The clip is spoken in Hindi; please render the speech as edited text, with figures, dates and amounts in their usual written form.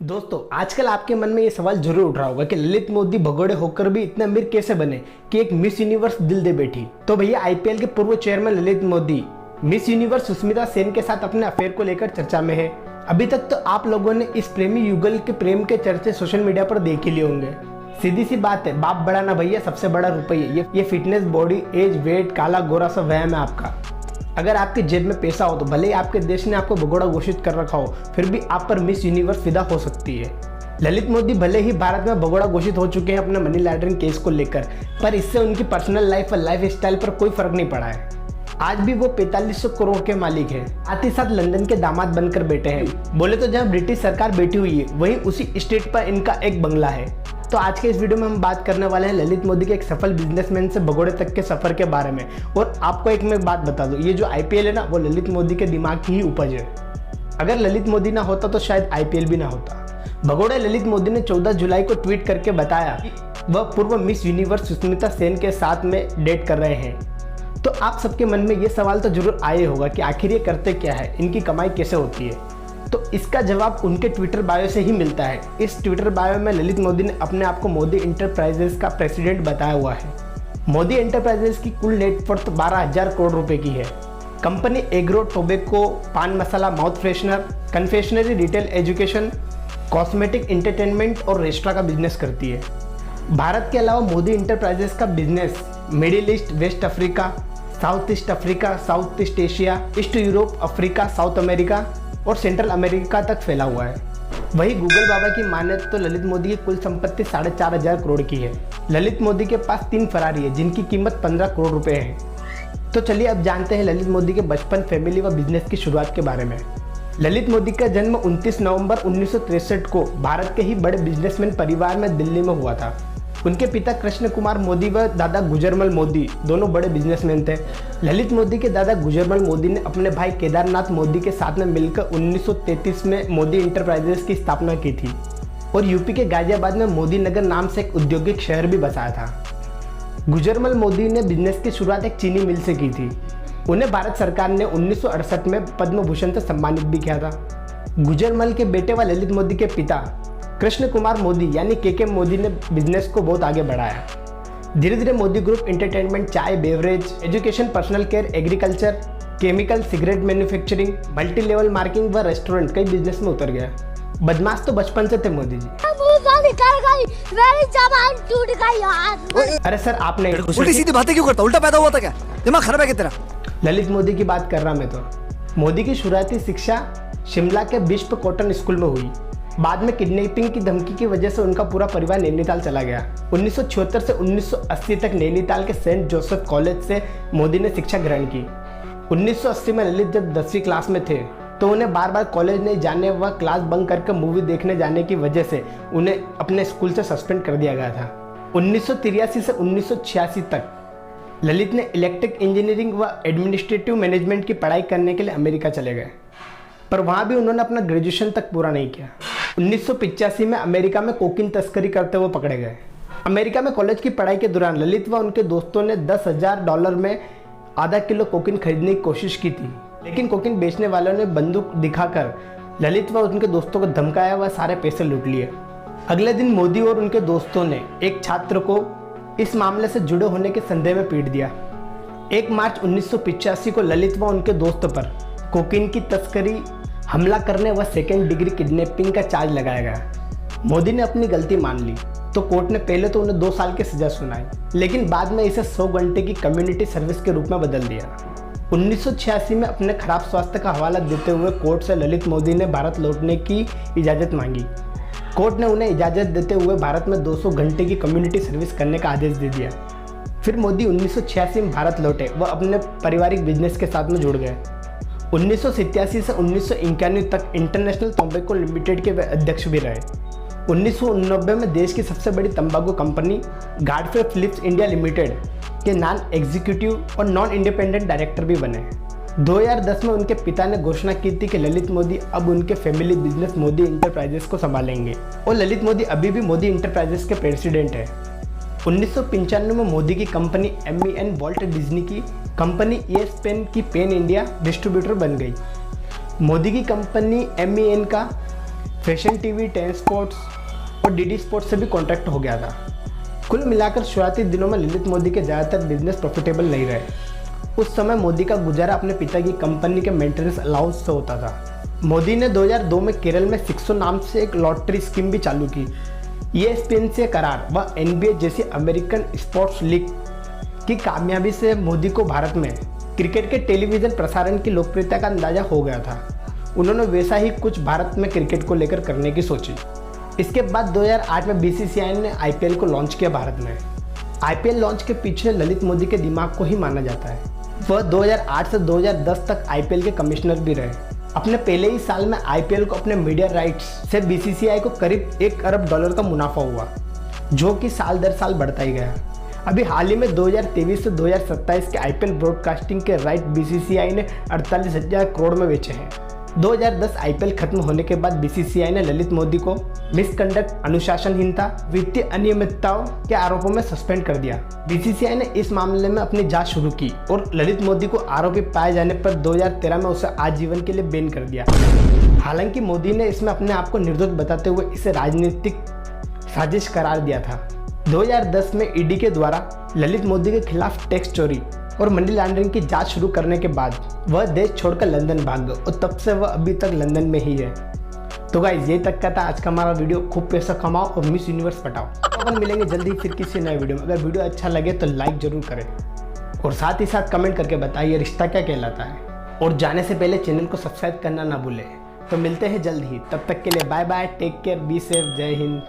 दोस्तों, आजकल आपके मन में ये सवाल जरूर उठ रहा होगा कि ललित मोदी भगोड़े होकर भी इतने अमीर कैसे बने कि एक मिस यूनिवर्स दिल दे बैठी। तो भैया, आईपीएल के पूर्व chairman Lalit Modi miss universe Sushmita Sen के साथ अपने अफेयर को लेकर चर्चा में है। अभी तक तो आप लोगों ने इस प्रेमी युगल के प्रेम के चर्चे सोशल मीडिया पर देख ही लिए होंगे। सीधी सी बात है, बाप बड़ा ना भैया, सबसे बड़ा रुपये। ये फिटनेस, बॉडी, एज, वेट, काला गोरा सब वहम है आपका। अगर आपके जेब में पैसा हो तो भले ही आपके देश ने आपको भगोड़ा घोषित कर रखा हो, फिर भी आप पर मिस यूनिवर्स फिदा हो सकती है। ललित मोदी भले ही भारत में भगोड़ा घोषित हो चुके हैं अपने मनी लॉन्ड्रिंग केस को लेकर, पर इससे उनकी पर्सनल लाइफ और लाइफ स्टाइल पर कोई फर्क नहीं पड़ा है। आज भी वो 4500 करोड़ के मालिक हैं, साथ ही साथ लंदन के दामाद बनकर बैठे हैं। बोले तो जहाँ ब्रिटिश सरकार बैठी हुई है, वहीं उसी स्टेट पर इनका एक बंगला है। तो आज के इस वीडियो में हम बात करने वाले हैं ललित मोदी के एक सफल बिजनेसमैन से भगोड़े तक के सफर के बारे में। और आपको एक मैं बात बता दूं, ये जो आईपीएल है ना, वो ललित मोदी के दिमाग की ही उपज है। अगर ललित मोदी ना होता तो शायद आईपीएल भी ना होता। भगोड़े ललित मोदी ने 14 जुलाई को ट्वीट करके बताया कि वह पूर्व मिस यूनिवर्स सुष्मिता सेन के साथ में डेट कर रहे हैं। तो आप सबके मन में ये सवाल तो जरूर आए होगा कि आखिर ये करते क्या है, इनकी कमाई कैसे होती है। तो इसका जवाब उनके ट्विटर बायो से ही मिलता है। इस ट्विटर बायो में ललित मोदी ने अपने आप को मोदी इंटरप्राइजेस का प्रेसिडेंट बताया हुआ है। मोदी इंटरप्राइजेस की कुल नेटवर्थ 12,000 करोड़ रुपए की है। Company agro, tobacco, paan masala, mouth freshener, confectionery, retail, education, cosmetic, entertainment और रेस्टोरेंट का बिजनेस करती है। भारत के अलावा मोदी इंटरप्राइजेस का business middle east, west Africa, south east Africa, south east Asia, east Europe, Africa, south America और सेंट्रल अमेरिका तक फैला हुआ है। वहीं गूगल बाबा की माने तो ललित मोदी की कुल संपत्ति 4,500 करोड़ की है। ललित मोदी के पास 3 फरारी है, जिनकी कीमत 15 करोड़ रुपए है। तो चलिए अब जानते हैं ललित मोदी के बचपन, फैमिली व बिजनेस की शुरुआत के बारे में। ललित मोदी का जन्म 29 नवंबर 1963 को भारत के ही बड़े बिजनेसमैन परिवार में दिल्ली में हुआ था। उनके पिता कृष्ण कुमार मोदी व दादा गुजरमल मोदी दोनों बड़े बिजनेसमैन थे। ललित मोदी के दादा गुजरमल मोदी ने अपने भाई केदारनाथ मोदी के साथ में मिलकर 1933 में मोदी इंटरप्राइजेस की स्थापना की थी और यूपी के गाजियाबाद में मोदी नगर नाम से एक औद्योगिक शहर भी बसाया था। गुजरमल मोदी ने बिजनेस की शुरुआत एक चीनी मिल से की थी। उन्हें भारत सरकार ने 1968 में पद्म भूषण से सम्मानित भी किया था। गुजरमल के बेटे व ललित मोदी के पिता कृष्ण कुमार मोदी यानी के मोदी ने बिजनेस को बहुत आगे बढ़ाया। धीरे धीरे मोदी ग्रुप एंटरटेनमेंट, चाय, beverage, education, personal care, agriculture, chemical, cigarette manufacturing, multi level marketing व रेस्टोरेंट कई बिजनेस में उतर गया। बदमाश तो बचपन से थे मोदी जी। टूट गई यार। अरे सर, आपने उल्टी सीधी बातें क्यों करता? उल्टा पैदा हुआ था क्या? दिमाग खराब है क्या तेरा? ललित मोदी की बात कर रहा मैं तो। मोदी की शुरुआती शिक्षा शिमला के बिशप कॉटन स्कूल में हुई। बाद में किडनैपिंग की धमकी की वजह से उनका पूरा परिवार नैनीताल चला गया। 1976 से 1980 तक नैनीताल के सेंट जोसेफ कॉलेज से मोदी ने शिक्षा ग्रहण की। 1980 में ललित जब 10वीं क्लास में थे तो उन्हें बार बार कॉलेज नहीं जाने व क्लास बंक करके मूवी देखने जाने की वजह से उन्हें अपने स्कूल से सस्पेंड कर दिया गया था। 1983 से 1986 तक ललित ने इलेक्ट्रिक इंजीनियरिंग व एडमिनिस्ट्रेटिव मैनेजमेंट की पढ़ाई करने के लिए अमेरिका चले गए, पर वहाँ भी उन्होंने अपना ग्रेजुएशन तक पूरा नहीं किया। 1985 में अमेरिका में कोकीन तस्करी करते हुए पकड़े गए। अमेरिका में कॉलेज की पढ़ाई के दौरान ललित व उनके दोस्तों ने $10,000 में आधा किलो कोकीन खरीदने की कोशिश की थी, लेकिन कोकीन बेचने वालों ने बंदूक दिखाकर ललित व उनके दोस्तों को धमकाया व सारे पैसे लूट लिए। अगले दिन मोदी और उनके दोस्तों ने एक छात्र को इस मामले से जुड़े होने के संदेह में पीट दिया। 1 मार्च 1985 को ललित व उनके दोस्तों पर कोकीन की तस्करी, हमला करने व सेकेंड डिग्री किडनैपिंग का चार्ज लगाया गया। मोदी ने अपनी गलती मान ली तो कोर्ट ने पहले तो उन्हें 2 साल की सजा सुनाई, लेकिन बाद में इसे 100 घंटे की कम्युनिटी सर्विस के रूप में बदल दिया। 1986 में अपने खराब स्वास्थ्य का हवाला देते हुए कोर्ट से ललित मोदी ने भारत लौटने की इजाज़त मांगी। कोर्ट ने उन्हें इजाज़त देते हुए भारत में 200 घंटे की कम्युनिटी सर्विस करने का आदेश दे दिया। फिर मोदी 1986 में भारत लौटे व अपने पारिवारिक बिजनेस के साथ में जुड़ गए। 1987 से 1991 तक इंटरनेशनल टोबैको लिमिटेड के वे अध्यक्ष भी रहे। 1989 में देश की सबसे बड़ी तंबाकू कंपनी गाडफ्रे फिलिप्स इंडिया लिमिटेड के नॉन एग्जीक्यूटिव और नॉन इंडिपेंडेंट डायरेक्टर भी बने। 2010 में उनके पिता ने घोषणा की थी कि ललित मोदी अब उनके फैमिली बिजनेस मोदी इंटरप्राइजेस को संभालेंगे और ललित मोदी अभी भी मोदी इंटरप्राइजेस के प्रेसिडेंट है। 1995 में मोदी की कंपनी MEN वॉल्ट डिज्नी की कंपनी ESPN की पैन इंडिया डिस्ट्रीब्यूटर बन गई। मोदी की कंपनी MEN का फैशन टीवी, 10 स्पोर्ट्स और डीडी स्पोर्ट्स से भी कॉन्ट्रैक्ट हो गया था। कुल मिलाकर शुरुआती दिनों में ललित मोदी के ज़्यादातर बिजनेस प्रॉफिटेबल नहीं रहे। उस समय मोदी का गुजारा अपने पिता की कंपनी के मेंटेनेंस अलाउंस से होता था। मोदी ने 2002 में केरल में 600 नाम से एक लॉटरी स्कीम भी चालू की। ESPN से करार व NBA जैसी अमेरिकन स्पोर्ट्स लीग की कामयाबी से मोदी को भारत में क्रिकेट के टेलीविज़न प्रसारण की लोकप्रियता का अंदाजा हो गया था। उन्होंने वैसा ही कुछ भारत में क्रिकेट को लेकर करने की सोची। इसके बाद 2008 में BCCI ने IPL को लॉन्च किया भारत में। IPL लॉन्च के पीछे ललित मोदी के दिमाग को ही माना जाता है। वह 2008 से 2010 तक IPL के कमिश्नर भी रहे। अपने पहले ही साल में IPL को अपने मीडिया राइट्स से BCCI को करीब $1 अरब का मुनाफा हुआ, जो कि साल दर साल बढ़ता ही गया। अभी हाल ही में 2023 से 2027 के IPL ब्रॉडकास्टिंग के राइट BCCI ने 48,000 करोड़ में बेचे हैं। 2010 IPL खत्म होने के बाद BCCI ने ललित मोदी को मिसकंडक्ट, अनुशासनहीनता, वित्तीय अनियमितताओं के आरोपों में सस्पेंड कर दिया। BCCI ने इस मामले में अपनी जांच शुरू की और ललित मोदी को आरोपी पाए जाने पर 2013 में उसे आजीवन के लिए बैन कर दिया। हालांकि मोदी ने इसमें अपने आप को निर्दोष बताते हुए इसे राजनीतिक साजिश करार दिया था। 2010 में ED के द्वारा ललित मोदी के खिलाफ टैक्स चोरी और मनी लॉन्ड्रिंग की जांच शुरू करने के बाद वह देश छोड़कर लंदन भाग गए और तब से वह अभी तक लंदन में ही है। तो गाइस, ये तक का था आज का हमारा वीडियो। खूब पैसा कमाओ और मिस यूनिवर्स पटाओ। अपन मिलेंगे जल्दी फिर किसी नए वीडियो में। अगर वीडियो अच्छा लगे तो लाइक जरूर करें और साथ ही साथ कमेंट करके बताइए रिश्ता क्या कहलाता है। और जाने से पहले चैनल को सब्सक्राइब करना ना भूलें। तो मिलते हैं जल्द ही, तब तक के लिए bye bye, take care, be safe, जय हिंद।